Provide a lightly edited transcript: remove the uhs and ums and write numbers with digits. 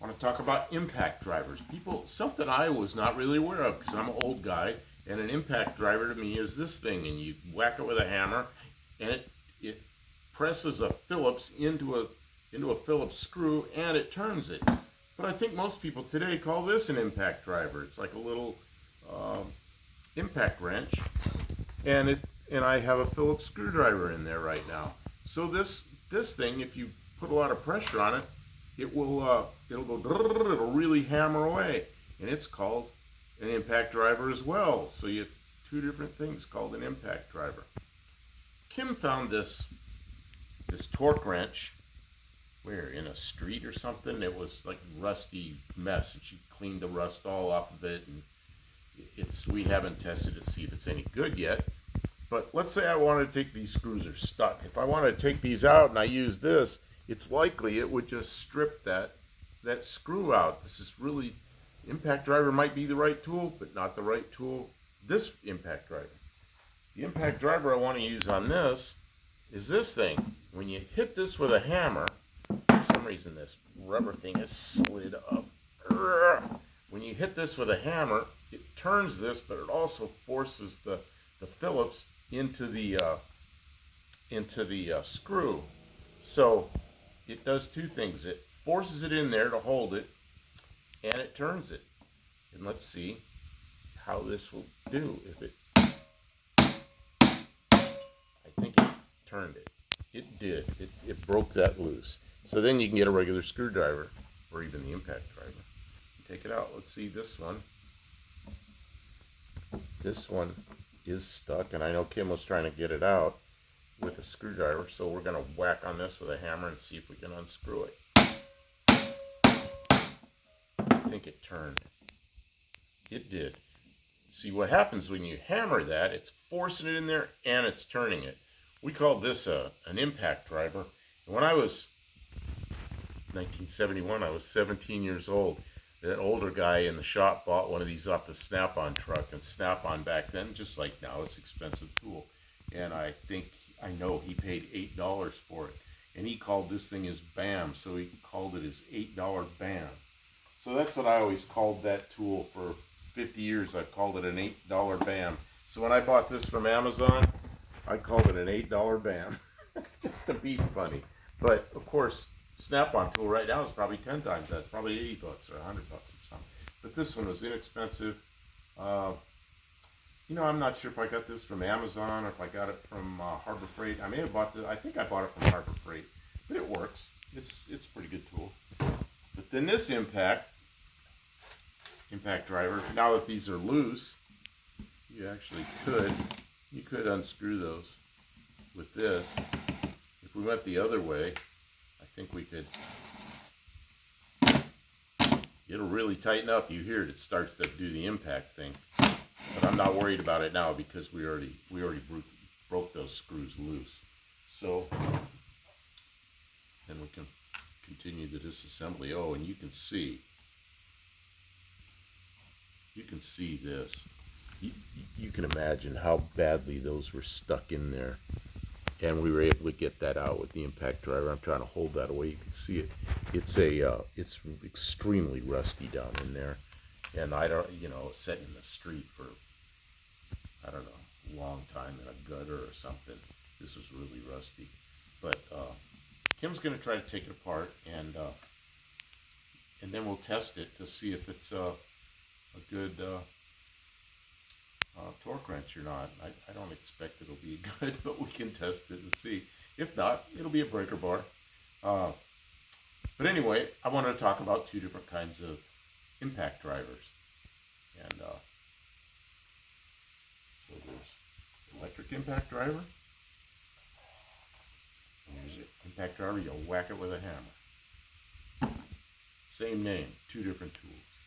I want to talk about impact drivers. Something I was not really aware of because I'm an old guy, and an impact driver to me is this thing, and you whack it with a hammer, and it presses a Phillips into a Phillips screw, and it turns it. But I think most people today call this an impact driver. It's like a little um, impact wrench, and I have a Phillips screwdriver in there right now. So this thing, if you put a lot of pressure on it, it'll go it'll really hammer away, and it's called an impact driver as well. So you have two different things called an impact driver. Kim found this torque wrench where in a street or something. It was like rusty mess, and she cleaned the rust all off of it, and we haven't tested it to see if it's any good yet. But let's say I want to take these screws are stuck. If I want to take these out and I use this, it's likely it would just strip that screw out. This is really, impact driver might be the right tool, but not the right tool. This impact driver. The impact driver I want to use on this is this thing. When you hit this with a hammer, for some reason this rubber thing is slid up. When you hit this with a hammer, it turns this, but it also forces the Phillips into the screw. So it does two things. It forces it in there to hold it, and it turns it. And let's see how this will do. I think it turned it. It did. It broke that loose. So then you can get a regular screwdriver, or even the impact driver. Take it out. Let's see this one. This one is stuck, and I know Kim was trying to get it out with a screwdriver, so we're going to whack on this with a hammer and see if we can unscrew it. I think it turned. It did. See what happens when you hammer that, it's forcing it in there and it's turning it. We called this an impact driver. And when I was 1971, I was 17 years old. That older guy in the shop bought one of these off the Snap-on truck, and Snap-on back then, just like now, it's an expensive tool. And I know he paid $8 for it. And he called this thing his BAM, so he called it his $8 BAM. So that's what I always called that tool for 50 years. I've called it an $8 BAM. So when I bought this from Amazon, I called it an $8 BAM. Just to be funny. But of course, Snap-on tool right now is probably 10 times that. It's probably 80 bucks or 100 bucks or something. But this one was inexpensive. I'm not sure if I got this from Amazon or if I got it from Harbor Freight. I may have bought it. I think I bought it from Harbor Freight, but it works. It's a pretty good tool. But then this impact driver. Now that these are loose, you actually could unscrew those with this. If we went the other way, I think we could. It'll really tighten up. You hear it. It starts to do the impact thing. But I'm not worried about it now because we already broke those screws loose. So then we can continue the disassembly. Oh, and you can see this. You can imagine how badly those were stuck in there. And we were able to get that out with the impact driver. I'm trying to hold that away. You can see it. It's extremely rusty down in there. And I don't, sitting in the street for, I don't know, a long time in a gutter or something. This was really rusty. But Kim's going to try to take it apart, and then we'll test it to see if it's a good torque wrench or not. I don't expect it'll be good, but we can test it and see. If not, it'll be a breaker bar. But anyway, I wanted to talk about two different kinds of impact drivers. And so there's electric impact driver, and there's an impact driver, you'll whack it with a hammer. Same name, two different tools.